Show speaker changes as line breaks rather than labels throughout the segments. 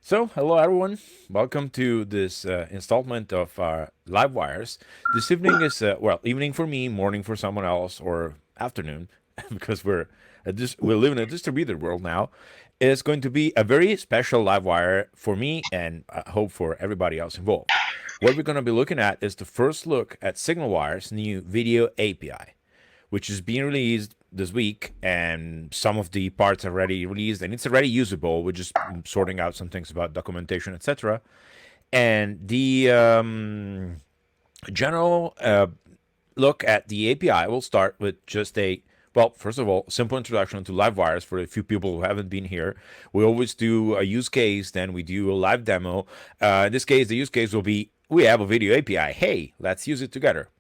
So, hello everyone. Welcome to this installment of Live Wires. This evening is evening for me, morning for someone else, or afternoon, because we live in a distributed world now. It's going to be a very special Live Wire for me, and I hope for everybody else involved. What we're going to be looking at is the first look at SignalWire's new Video API, which is being released this week, and some of the parts are already released, and it's already usable. We're just sorting out some things about documentation, etc. And the general look at the API will start with just first of all, simple introduction to LiveWires for a few people who haven't been here. We always do a use case, then we do a live demo. In this case, the use case will be, we have a video API. Hey, let's use it together.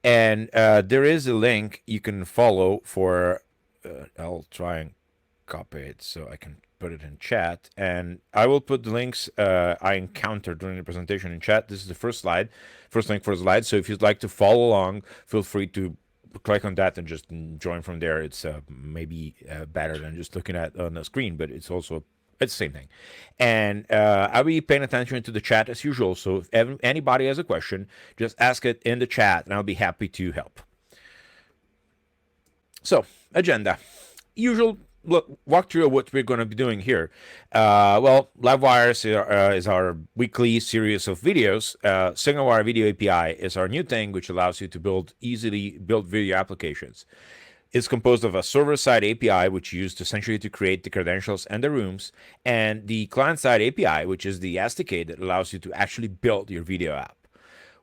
And there is a link you can follow for, I'll try and copy it so I can put it in chat. And I will put the links I encountered during the presentation in chat. This is the first link for the slide. So if you'd like to follow along, feel free to click on that and just join from there. It's maybe better than just looking at on the screen, but it's the same thing. And I'll be paying attention to the chat as usual. So if anybody has a question, just ask it in the chat and I'll be happy to help. So, agenda. Usual walkthrough of what we're going to be doing here. LiveWire is our weekly series of videos. SignalWire Video API is our new thing, which allows you to easily build video applications. It's composed of a server-side API, which you use essentially to create the credentials and the rooms, and the client-side API, which is the SDK that allows you to actually build your video app.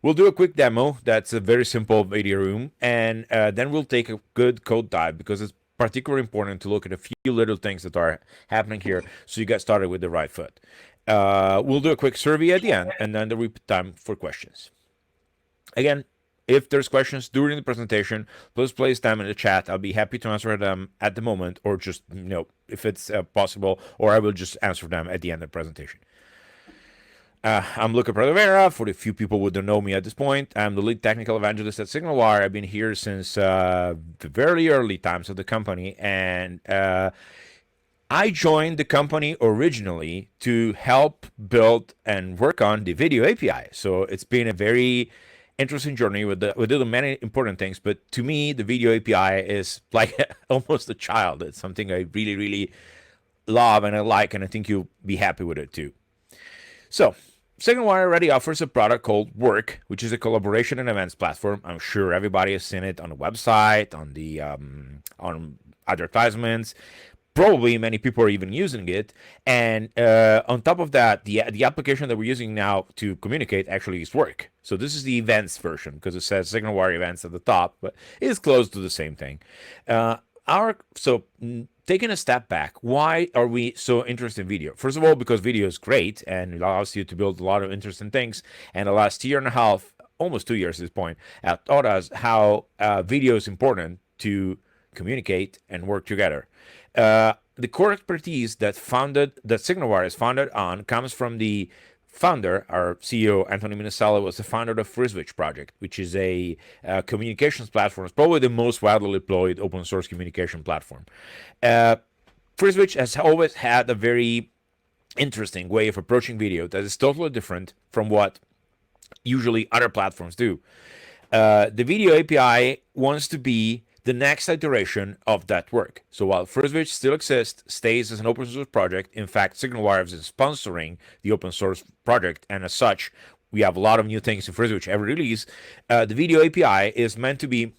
We'll do a quick demo. That's a very simple video room, and then we'll take a good code dive, because it's particularly important to look at a few little things that are happening here so you get started with the right foot. We'll do a quick survey at the end, and then there'll be time for questions. Again, if there's questions during the presentation, please place them in the chat. I'll be happy to answer them at the moment, or just, if it's possible, or I will just answer them at the end of the presentation. I'm Luca Pradovera. For the few people who don't know me at this point, I'm the lead technical evangelist at SignalWire. I've been here since the very early times of the company, and I joined the company originally to help build and work on the video API. So it's been a very interesting journey with many important things, but to me, the video API is like almost a child. It's something I really, really love and I like, and I think you'll be happy with it too. So, SignalWire already offers a product called Work, which is a collaboration and events platform. I'm sure everybody has seen it on the website, on the on advertisements. Probably many people are even using it, and on top of that, the application that we're using now to communicate actually is Work. So this is the events version, because it says SignalWire Events at the top, but it is close to the same thing. Taking a step back, why are we so interested in video? First of all, because video is great and it allows you to build a lot of interesting things. And the last year and a half, almost 2 years at this point, taught us how video is important to communicate and work together. The core expertise that SignalWire is founded on comes from the founder. Our CEO, Anthony Minnesella, was the founder of the FreeSwitch project, which is a communications platform. It's probably the most widely deployed open source communication platform. FreeSwitch has always had a very interesting way of approaching video that is totally different from what usually other platforms do. The video API wants to be the next iteration of that work. So while FreeSwitch still exists, stays as an open source project. In fact, SignalWire is sponsoring the open source project, and as such, we have a lot of new things in FreeSwitch every release. The video API is meant to be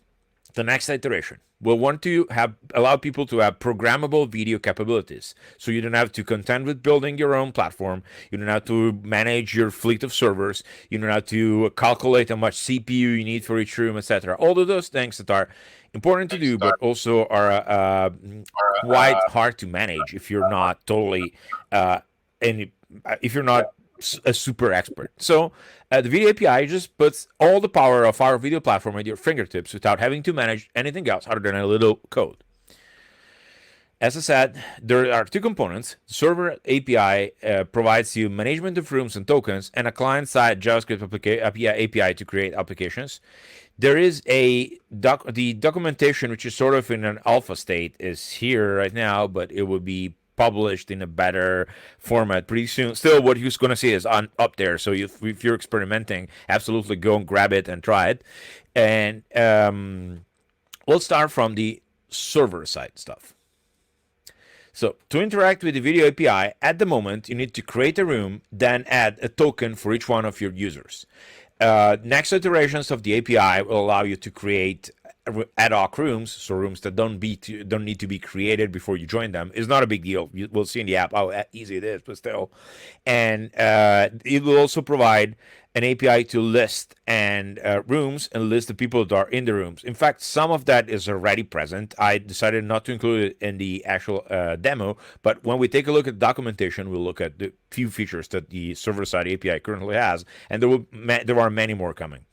the next iteration. We'll want to allow people to have programmable video capabilities. So you don't have to contend with building your own platform. You don't have to manage your fleet of servers. You don't have to calculate how much CPU you need for each room, etc. All of those things that are important to do, but also are quite hard to manage if you're not totally if you're not a super expert. So the video API just puts all the power of our video platform at your fingertips without having to manage anything else other than a little code. As I said, there are two components. The server API provides you management of rooms and tokens, and a client-side JavaScript API to create applications. There is the documentation, which is sort of in an alpha state, is here right now, but it will be published in a better format pretty soon. Still, what you're going to see is up there. So if you're experimenting, absolutely go and grab it and try it. And we'll start from the server side stuff. So to interact with the video API, at the moment, you need to create a room, then add a token for each one of your users. Next iterations of the API will allow you to create ad hoc rooms, so rooms that don't need to be created before you join them. Is not a big deal. We'll see in the app how easy it is, but still. And it will also provide an API to list and rooms and list the people that are in the rooms. In fact, some of that is already present. I decided not to include it in the actual demo, but when we take a look at documentation, we'll look at the few features that the server-side API currently has, and there are many more coming.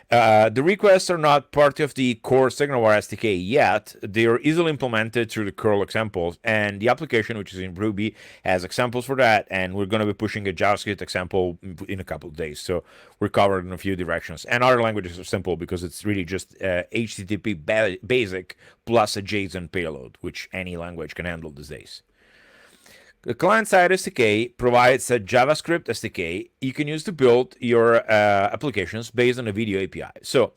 The requests are not part of the core SignalWire SDK yet. They are easily implemented through the curl examples, and the application, which is in Ruby, has examples for that, and we're going to be pushing a JavaScript example in a couple of days. So we're covered in a few directions. And other languages are simple because it's really just HTTP basic plus a JSON payload, which any language can handle these days. The client-side SDK provides a JavaScript SDK you can use to build your applications based on a video API. So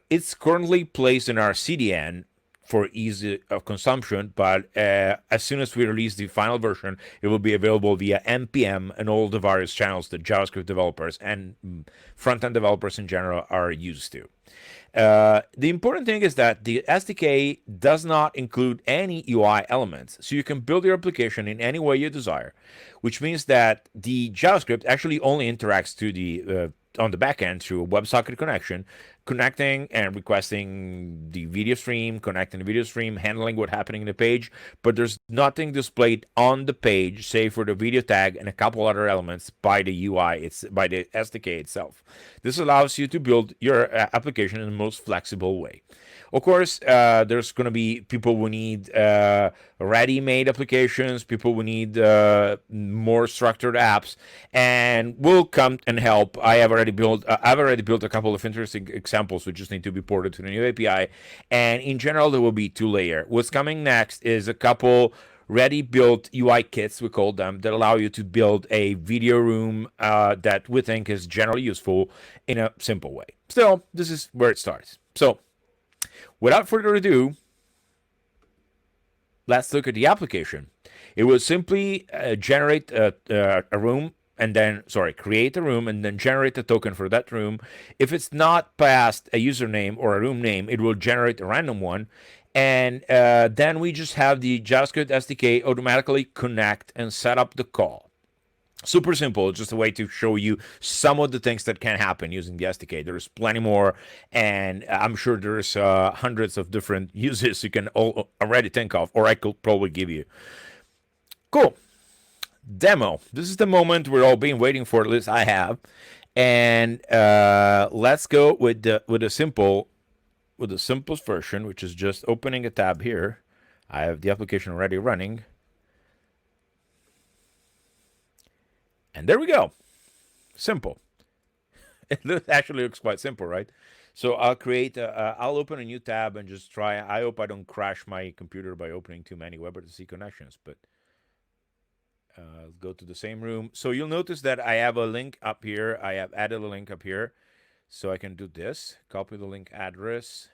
it's currently placed in our CDN for ease of consumption, but as soon as we release the final version, it will be available via NPM and all the various channels that JavaScript developers and front-end developers in general are used to. The important thing is that the SDK does not include any UI elements, so you can build your application in any way you desire, which means that the JavaScript actually only interacts to the on the backend through a WebSocket connection, connecting and requesting the video stream, connecting the video stream, handling what's happening in the page, but there's nothing displayed on the page, save for the video tag and a couple other elements by the UI, by the SDK itself. This allows you to build your application in the most flexible way. Of course, there's going to be people who need ready-made applications, people who need more structured apps, and we'll come and help. I've already built a couple of interesting examples which just need to be ported to the new API. And in general, there will be two-layer. What's coming next is a couple ready-built UI kits, we call them, that allow you to build a video room that we think is generally useful in a simple way. Still, this is where it starts. So, without further ado, let's look at the application. It will simply generate a room and then, create a room and then generate a token for that room. If it's not past a username or a room name, it will generate a random one. And then we just have the JavaScript SDK automatically connect and set up the call. Super simple, just a way to show you some of the things that can happen using the SDK. There's plenty more, and I'm sure there's hundreds of different uses you can already think of, or I could probably give you. Cool. Demo. This is the moment we're all been waiting for, at least I have. And let's go with the simplest version, which is just opening a tab here. I have the application already running. And there we go. Simple. It actually looks quite simple, right? So I'll I'll open a new tab and just try. I hope I don't crash my computer by opening too many WebRTC connections, but go to the same room. So you'll notice that I have a link up here. I have added a link up here. So I can do this, copy the link address.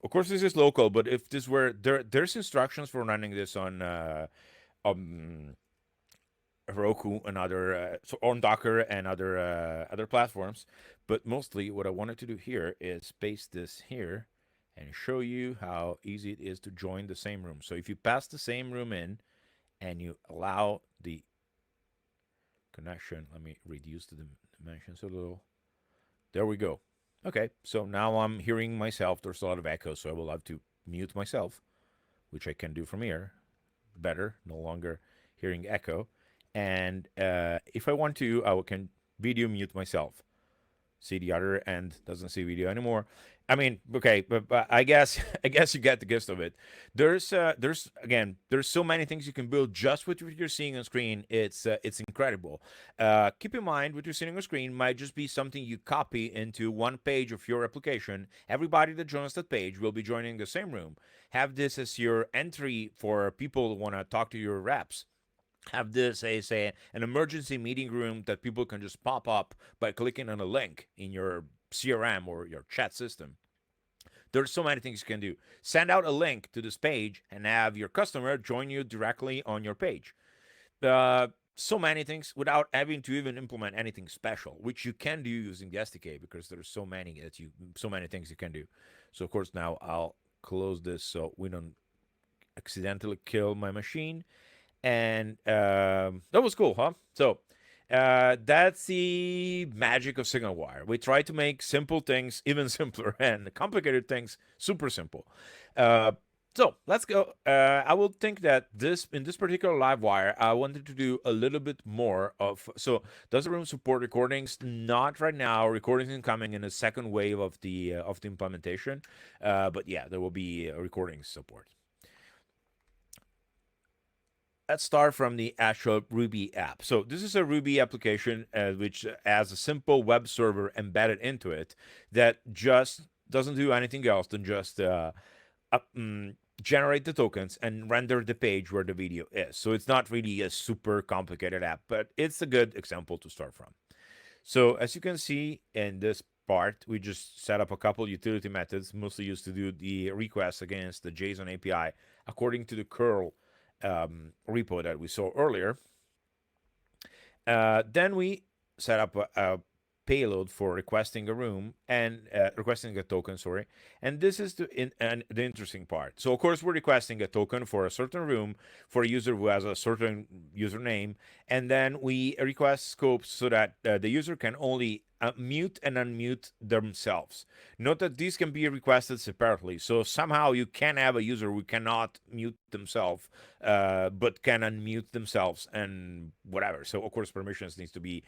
Of course, this is local, but if this were, there's instructions for running this on Roku and other so on Docker and other platforms, but mostly what I wanted to do here is paste this here and show you how easy it is to join the same room. So if you pass the same room in and you allow the connection, let me reduce the dimensions a little. There we go. Okay, so now I'm hearing myself. There's a lot of echo, so I will have to mute myself, which I can do from here. Better, no longer hearing echo. And if I want to, I can video mute myself. See, the other end doesn't see video anymore. I mean, okay, but I guess I guess you get the gist of it. There's again, there's so many things you can build just with what you're seeing on screen. It's incredible. Keep in mind, what you're seeing on screen might just be something you copy into one page of your application. Everybody that joins that page will be joining the same room. Have this as your entry for people who want to talk to your reps. Have this as an emergency meeting room that people can just pop up by clicking on a link in your CRM or your chat system. There's so many things you can do. Send out a link to this page and have your customer join you directly on your page. So many things without having to even implement anything special, which you can do using the SDK because there's so many things you can do. So of course now I'll close this so we don't accidentally kill my machine. And that was cool, huh? So that's the magic of SignalWire. We try to make simple things even simpler and complicated things super simple. Uh, so let's go. I will think that in this particular LiveWire, I wanted to do a little bit more of. So does the room support recordings? Not right now. Recordings incoming in a second wave of the implementation. But yeah, there will be recording support. Let's start from the actual Ruby app. So this is a Ruby application which has a simple web server embedded into it that just doesn't do anything else than just generate the tokens and render the page where the video is. So it's not really a super complicated app, but it's a good example to start from. So as you can see in this part, we just set up a couple utility methods, mostly used to do the requests against the JSON API according to the curl repo that we saw earlier. Then we set up a payload for requesting a room and requesting a token, sorry. And this is the interesting part. So of course we're requesting a token for a certain room for a user who has a certain username, and then we request scopes so that the user can only mute and unmute themselves. Note that these can be requested separately. So somehow you can have a user who cannot mute themselves, but can unmute themselves and whatever. So of course permissions needs to be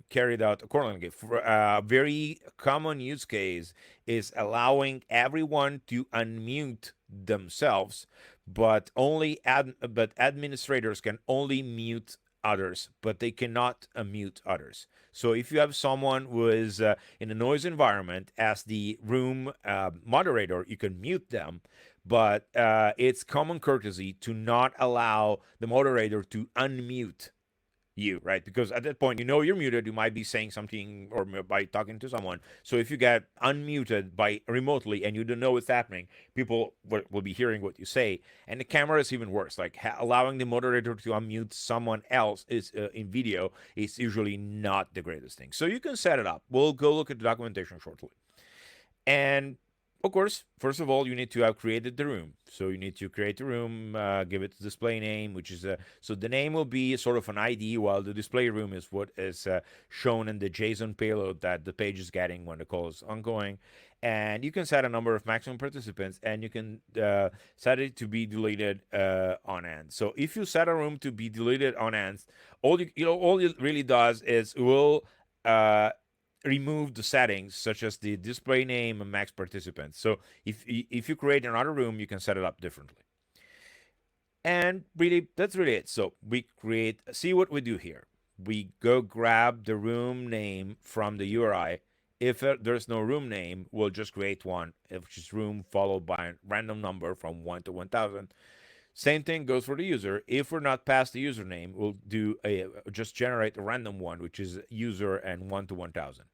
carried out accordingly. For a very common use case is allowing everyone to unmute themselves, but but administrators can only mute others, but they cannot unmute others. So if you have someone who is in a noise environment as the room moderator, you can mute them, but it's common courtesy to not allow the moderator to unmute you, right? Because at that point, you're muted. You might be saying something or by talking to someone. So if you get unmuted by remotely and you don't know what's happening, people will be hearing what you say. And the camera is even worse. Like allowing the moderator to unmute someone else is in video is usually not the greatest thing. So you can set it up. We'll go look at the documentation shortly. And of course, first of all, you need to have created the room. So you need to create the room, give it a display name, which is so the name will be sort of an ID, while the display room is what is shown in the JSON payload that the page is getting when the call is ongoing. And you can set a number of maximum participants, and you can set it to be deleted on end. So if you set a room to be deleted on ends, all it really does is it will remove the settings such as the display name and max participants. So if you create another room, you can set it up differently. And really, that's really it. So we see what we do here. We go grab the room name from the URI. If there's no room name, we'll just create one, which is room followed by a random number from 1 to 1000. Same thing goes for the user. If we're not past the username, we'll just generate a random one, which is user and 1 to 1000.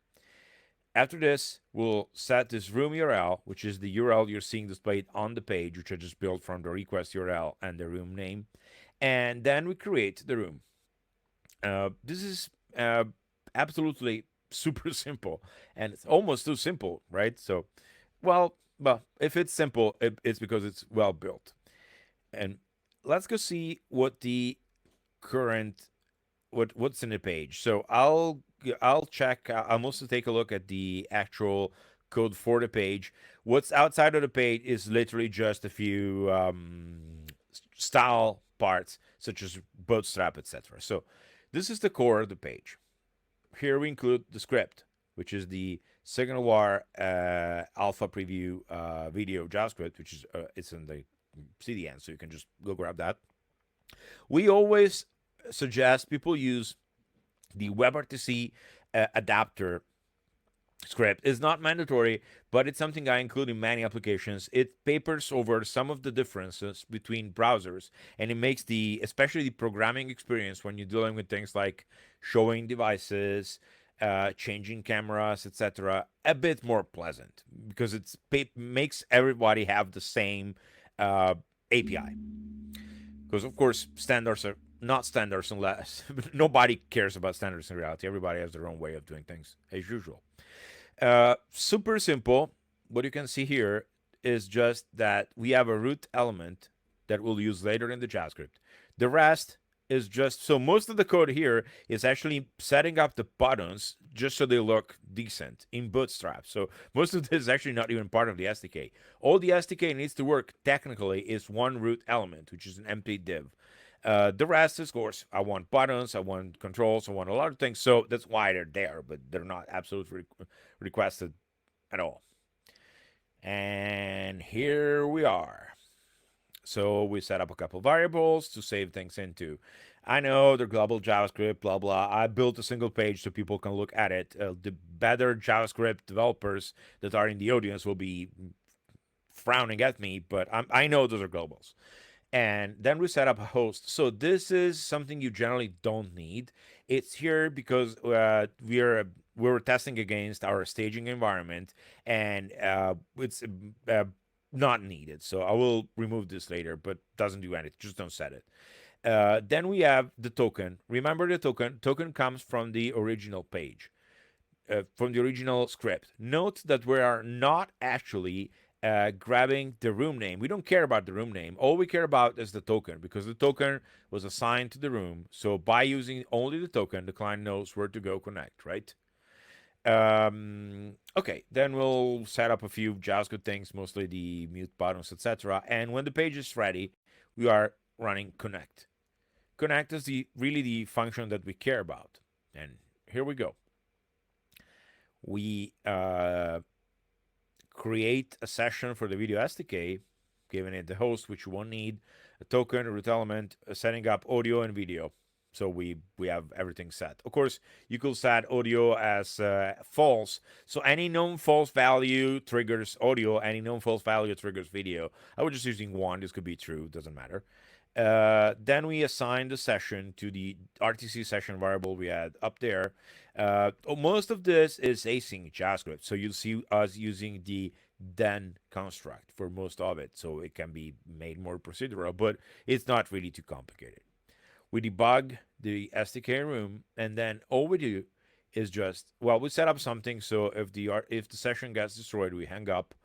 After this, we'll set this room URL, which is the URL you're seeing displayed on the page, which I just built from the request URL and the room name. And then we create the room. This is absolutely super simple, and it's almost too simple, right? So, well, if it's simple, it's because it's well built. And let's go see what the current what's in the page. So I'll check. I'll mostly take a look at the actual code for the page. What's outside of the page is literally just a few style parts, such as bootstrap, etc. So this is the core of the page. Here we include the script, which is the SignalWire alpha preview video JavaScript, which is it's in the CDN, so you can just go grab that. We always suggest people use the WebRTC adapter script. Is not mandatory, but it's something I include in many applications. It papers over some of the differences between browsers, and it makes especially the programming experience when you're dealing with things like showing devices, changing cameras, etc., a bit more pleasant because makes everybody have the same API. Because of course standards are not standards unless nobody cares about standards in reality. Everybody has their own way of doing things as usual. Super simple. What you can see here is just that we have a root element that we'll use later in the JavaScript. The rest is just, so most of the code here is actually setting up the buttons just so they look decent in Bootstrap. So most of this is actually not even part of the SDK. All the SDK needs to work technically is one root element, which is an empty div. The rest is, of course, I want buttons, I want controls, I want a lot of things. So that's why they're there, but they're not absolutely requested at all. And here we are. So we set up a couple variables to save things into. I know they're global JavaScript, blah, blah. I built a single page so people can look at it. The better JavaScript developers that are in the audience will be frowning at me, but I know those are globals. And then we set up a host. So this is something you generally don't need. It's here because we're testing against our staging environment, and it's not needed. So I will remove this later, but doesn't do anything. Just don't set it. Then we have the token. Remember the token. Token comes from the original page, from the original script. Note that we are not actually grabbing the room name. We don't care about the room name. All we care about is the token, because the token was assigned to the room. So by using only the token, the client knows where to go connect, right? Okay, then we'll set up a few JavaScript things, mostly the mute buttons, etc. And when the page is ready, we are running connect. Connect is really the function that we care about. And here we go. We create a session for the video SDK, giving it the host, which you won't need, a token, a root element, setting up audio and video. So we have everything set. Of course, you could set audio as false. So any known false value triggers audio. Any known false value triggers video. I was just using one. This could be true. Doesn't matter. Then we assign the session to the RTC session variable we had up there. Most of this is async JavaScript. So you'll see us using the then construct for most of it. So it can be made more procedural, but it's not really too complicated. We debug the SDK room, and then all we do is just, well, we set up something so if the session gets destroyed, we hang up,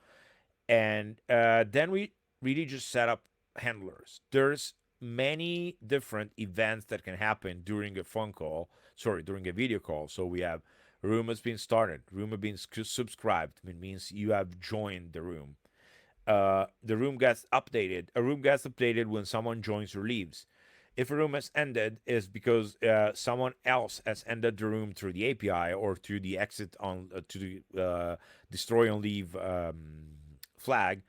and then we really just set up handlers. There's many different events that can happen during a during a video call. So we have room has been started, room has been subscribed. It means you have joined the room. The room gets updated. A room gets updated when someone joins or leaves. If a room has ended, is because someone else has ended the room through the API or through the exit on to the destroy and leave flag.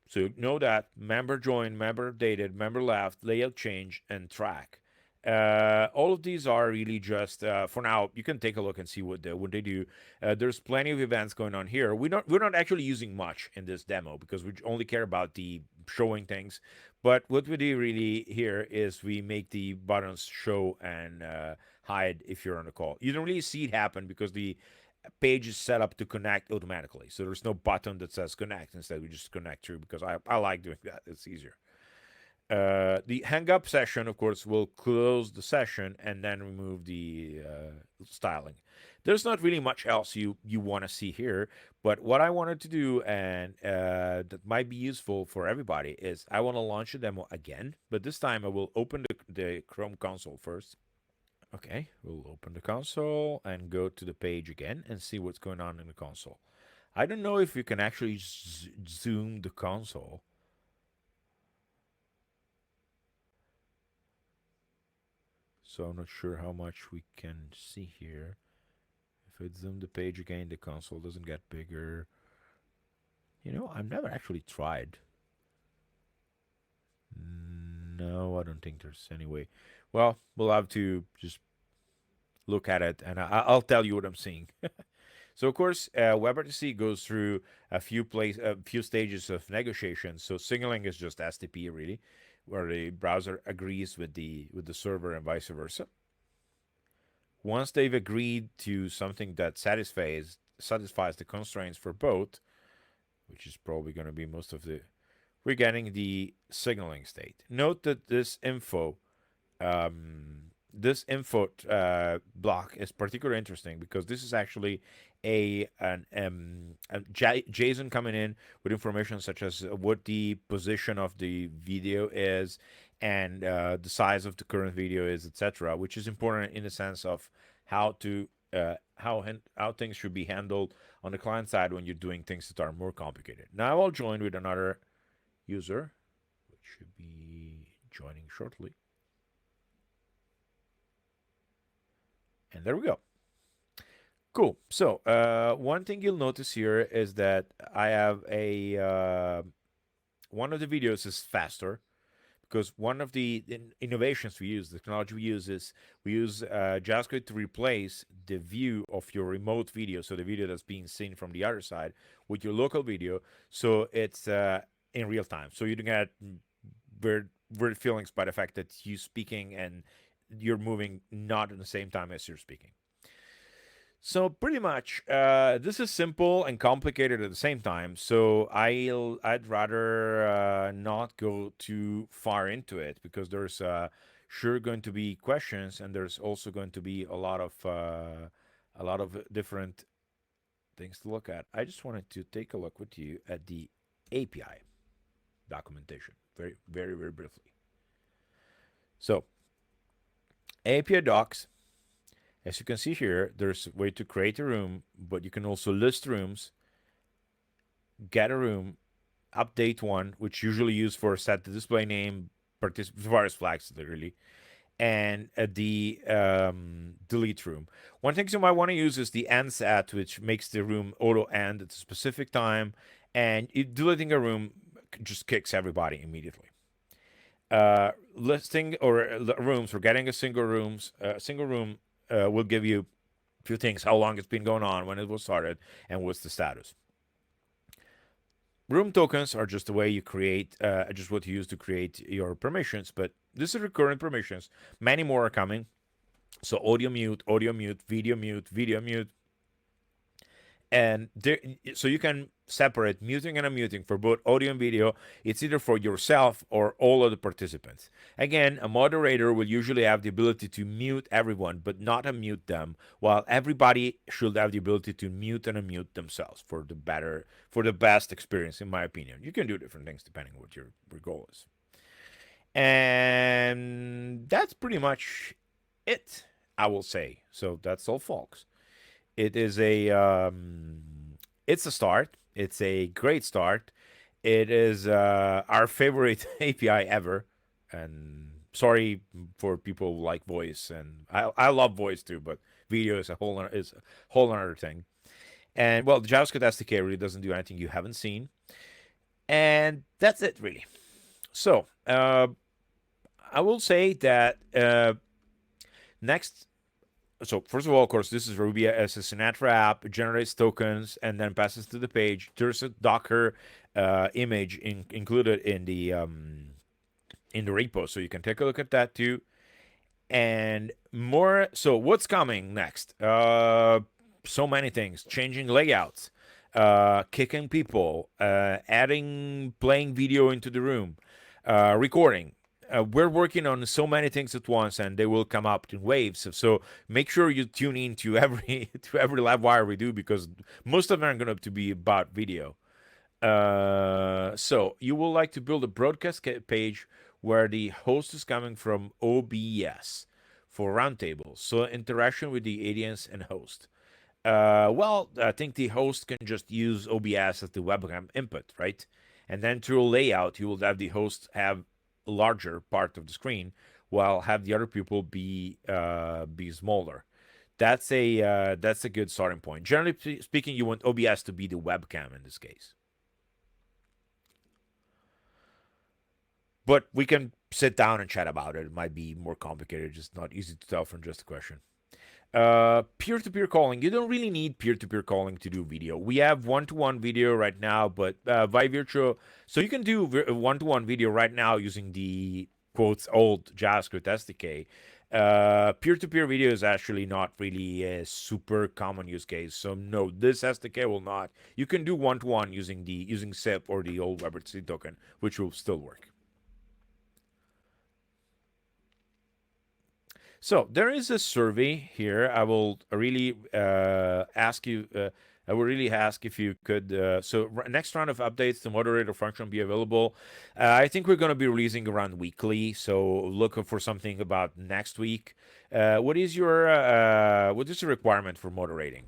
So know that member joined, member updated, member left, layout change, and track. All of these are really just for now. You can take a look and see what they do. There's plenty of events going on here. We're not actually using much in this demo because we only care about the showing things. But what we do really here is we make the buttons show and hide if you're on the call. You don't really see it happen because the page is set up to connect automatically. So there's no button that says connect. Instead, we just connect through because I like doing that. It's easier. The hang up session, of course, will close the session and then remove the styling. There's not really much else you want to see here, but what I wanted to do, and that might be useful for everybody, is I want to launch a demo again, but this time I will open the Chrome console first. Okay, we'll open the console and go to the page again and see what's going on in the console. I don't know if you can actually zoom the console. So I'm not sure how much we can see here. If I zoom the page again, the console doesn't get bigger. You know, I've never actually tried. No, I don't think there's any way. Well, we'll have to just look at it, and I'll tell you what I'm seeing. So of course, WebRTC goes through a few stages of negotiation. So signaling is just STP really, where the browser agrees with the server and vice versa. Once they've agreed to something that satisfies the constraints for both, which is probably going to be most of the, we're getting the signaling state. Note that this info block is particularly interesting because this is actually JSON coming in with information such as what the position of the video is and the size of the current video is, etc., which is important in the sense of how to how things should be handled on the client side when you're doing things that are more complicated. Now I'll join with another user, which should be joining shortly. And there we go. Cool. So one thing you'll notice here is that I have a one of the videos is faster because one of the innovations we use, the technology we use is we use JavaScript to replace the view of your remote video, so the video that's being seen from the other side, with your local video, so it's in real time. So you don't get weird feelings by the fact that you're speaking and you're moving not at the same time as you're speaking. So pretty much, this is simple and complicated at the same time. So I'd rather not go too far into it because there's sure going to be questions, and there's also going to be a lot of different things to look at. I just wanted to take a look with you at the API documentation very, very, very briefly. So API docs. As you can see here, there's a way to create a room, but you can also list rooms, get a room, update one, which usually used for set the display name, various flags literally, and the delete room. One thing you might want to use is the end set, which makes the room auto end at a specific time, and deleting a room just kicks everybody immediately. Listing or rooms or getting a single room will give you a few things: how long it's been going on, when it was started, and what's the status. Room tokens are just the way you create, just what you use to create your permissions, but this is recurrent permissions. Many more are coming. So audio mute, video mute, and there, so you can separate muting and unmuting for both audio and video. It's either for yourself or all of the participants. Again, a moderator will usually have the ability to mute everyone but not unmute them, while everybody should have the ability to mute and unmute themselves for the best experience, in my opinion. You can do different things depending on what your goal is. And that's pretty much it, I will say. So that's all, folks. It is it's a start. It's a great start. It is our favorite API ever. And sorry for people who like voice, and I love voice too, but video is a whole other thing. And well, the JavaScript SDK really doesn't do anything you haven't seen. And that's it, really. So I will say that next. So first of all, of course, this is Ruby as a Sinatra app. It generates tokens and then passes to the page. There's a Docker image included in the repo, so you can take a look at that too. And more. So what's coming next? So many things: changing layouts, kicking people, playing video into the room, recording. We're working on so many things at once, and they will come up in waves. So make sure you tune in to every LiveWire we do, because most of them are going to be about video. So you will like to build a broadcast page where the host is coming from OBS for roundtables. So interaction with the audience and host. Well, I think the host can just use OBS as the webcam input, right? And then through a layout, you will have the host have larger part of the screen, while have the other people be smaller. That's a good starting point. Generally speaking, you want OBS to be the webcam in this case. But we can sit down and chat about it. It might be more complicated, just not easy to tell from just a question. Peer-to-peer calling. You don't really need peer-to-peer calling to do video. We have one-to-one video right now, but by virtual, so you can do one-to-one video right now using the quotes old JavaScript SDK. Peer-to-peer video is actually not really a super common use case. So no, this SDK will not. You can do one-to-one using SIP or the old WebRTC token, which will still work. So there is a survey here. I will really ask you. I will really ask if you could. Next round of updates, the moderator function will be available. I think we're going to be releasing around weekly. So look for something about next week. What is the requirement for moderating?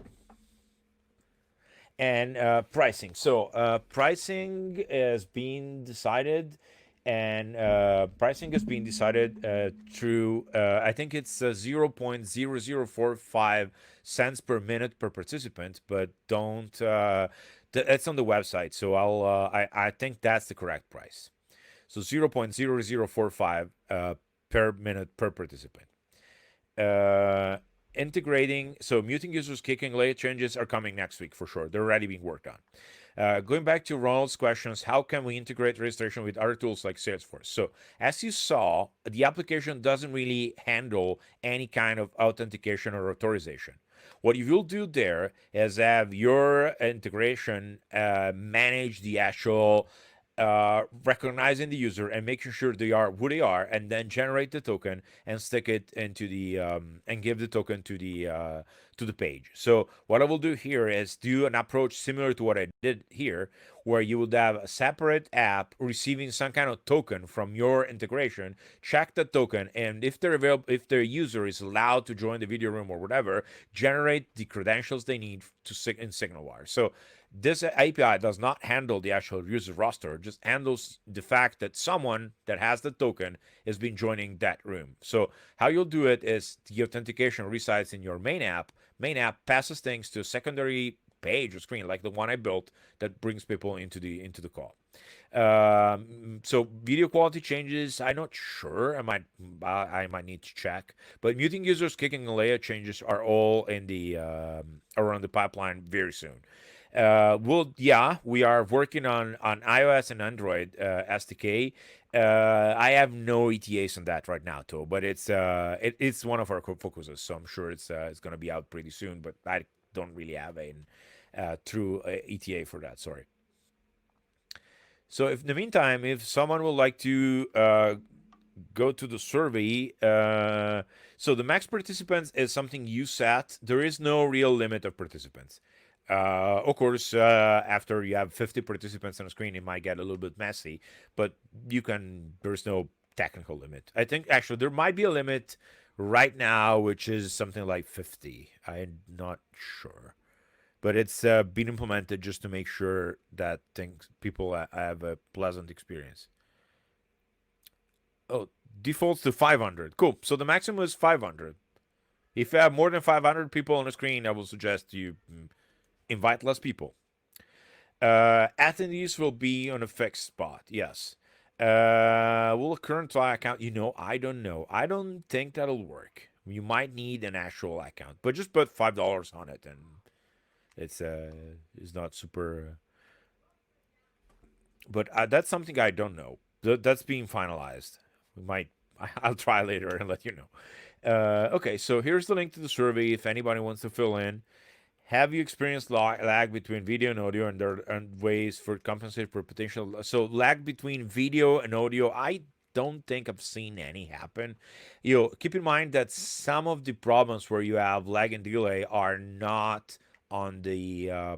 And pricing. So pricing is being decided, and pricing is being decided through I think it's 0.0045 cents per minute per participant, but don't it's on the website, so I think that's the correct price. So 0.0045 per minute per participant. Integrating, so muting users, kicking layer changes are coming next week for sure. They're already being worked on. Going back to Ronald's questions, how can we integrate registration with other tools like Salesforce? So as you saw, the application doesn't really handle any kind of authentication or authorization. What you will do there is have your integration manage the actual recognizing the user and making sure they are who they are, and then generate the token and stick it into the and give the token to the page. So what I will do here is do an approach similar to what I did here, where you would have a separate app receiving some kind of token from your integration, check the token, and if they're available, if their user is allowed to join the video room or whatever, generate the credentials they need in SignalWire. So this API does not handle the actual user roster, just handles the fact that someone that has the token has been joining that room. So how you'll do it is the authentication resides in your main app. Main app passes things to a secondary page or screen like the one I built that brings people into the call. So video quality changes, I'm not sure. I might need to check. But muting users, kicking and layer changes are all in the around the pipeline very soon. We are working on iOS and Android SDK. I have no ETAs on that right now, too, but it's one of our focuses, so I'm sure it's going to be out pretty soon. But I don't really have a true ETA for that. Sorry. So if in the meantime, if someone would like to go to the survey, so the max participants is something you set. There is no real limit of participants. Of course, after you have 50 participants on a screen, it might get a little bit messy, but there's no technical limit. I think actually there might be a limit right now, which is something like 50. I'm not sure. But it's been implemented just to make sure that people have a pleasant experience. Oh, defaults to 500. Cool. So the maximum is 500. If you have more than 500 people on the screen, I will suggest you invite less people. Attendees will be on a fixed spot. Yes. Will a current account? I don't know. I don't think that'll work. You might need an actual account, but just put $5 on it, and it's not super. But that's something I don't know. That's being finalized. I'll try later and let you know. Okay, so here's the link to the survey if anybody wants to fill in. Have you experienced lag between video and audio, and there are ways for compensate for potential? So lag between video and audio, I don't think I've seen any happen. Keep in mind that some of the problems where you have lag and delay are not on the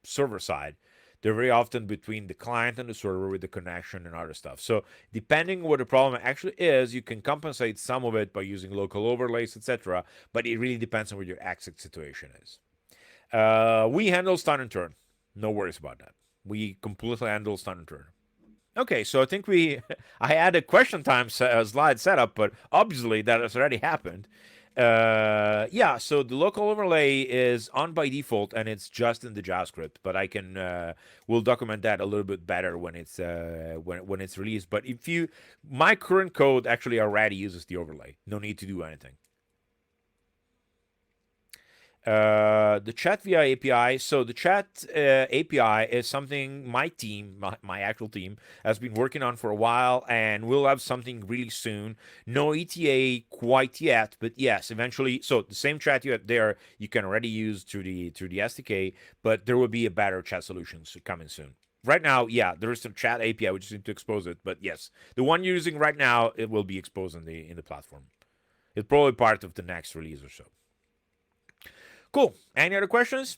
server side. They're very often between the client and the server with the connection and other stuff. So depending what the problem actually is, you can compensate some of it by using local overlays, etc. But it really depends on what your exit situation is. We handle stun and turn. No worries about that. We completely handle stun and turn. Okay, so I think I had a question time slide set up, but obviously that has already happened. Yeah, so the local overlay is on by default and it's just in the JavaScript, but I can we'll document that a little bit better when it's when it's released. But if you my current code actually already uses the overlay. No need to do anything. The chat via API. So the chat API is something my team, my actual team, has been working on for a while, and we'll have something really soon. No ETA quite yet, but yes, eventually. So the same chat you have there, you can already use through the SDK, but there will be a better chat solution coming soon. Right now, yeah, there is some chat API. We just need to expose it, but yes, the one you're using right now, it will be exposed in the platform. It's probably part of the next release or so. Cool. Any other questions?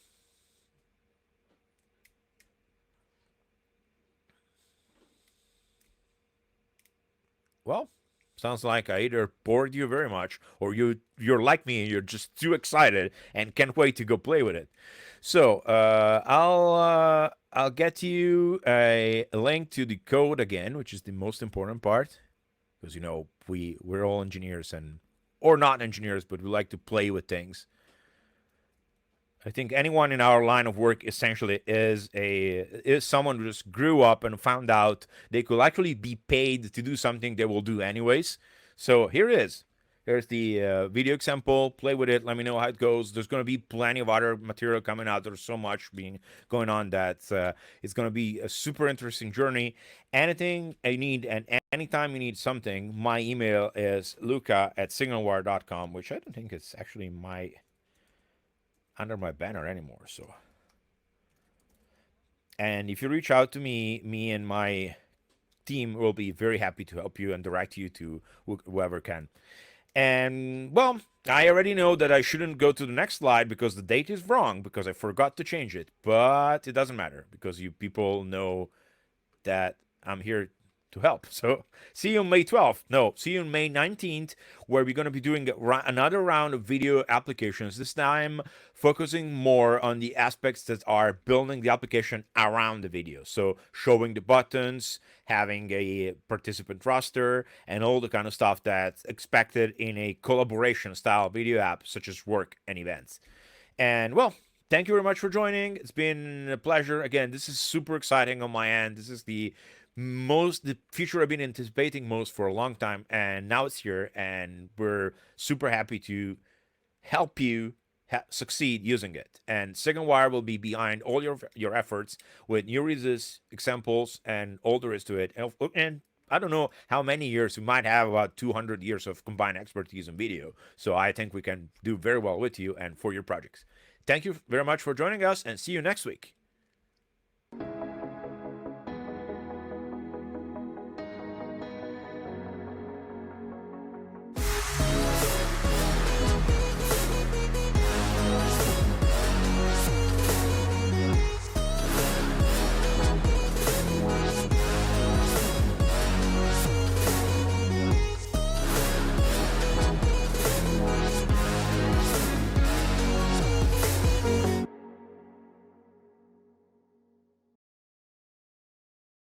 Well, sounds like I either bored you very much or you're like me and you're just too excited and can't wait to go play with it. So I'll get you a link to the code again, which is the most important part, because we're all engineers and or not engineers, but we like to play with things. I think anyone in our line of work essentially is someone who just grew up and found out they could actually be paid to do something they will do anyways. So here it is. Here's the video example. Play with it. Let me know how it goes. There's going to be plenty of other material coming out. There's so much going on that it's going to be a super interesting journey. Anything you need and anytime you need something, my email is luca@signalwire.com, which I don't think is actually under my banner anymore. So, and if you reach out to me and my team will be very happy to help you and direct you to whoever can. And well, I already know that I shouldn't go to the next slide because the date is wrong because I forgot to change it, but it doesn't matter because you people know that I'm here to help. So see you on May 12th. No, see you on May 19th, where we're going to be doing another round of video applications. This time focusing more on the aspects that are building the application around the video. So showing the buttons, having a participant roster, and all the kind of stuff that's expected in a collaboration style video app, such as work and events. And well, thank you very much for joining. It's been a pleasure. Again, this is super exciting on my end. This is the feature I've been anticipating most for a long time, and now it's here, and we're super happy to help you succeed using it. And SignalWire will be behind all your efforts with new releases, examples, and all there is to it. And I don't know how many years. We might have about 200 years of combined expertise in video. So I think we can do very well with you and for your projects. Thank you very much for joining us, and see you next week.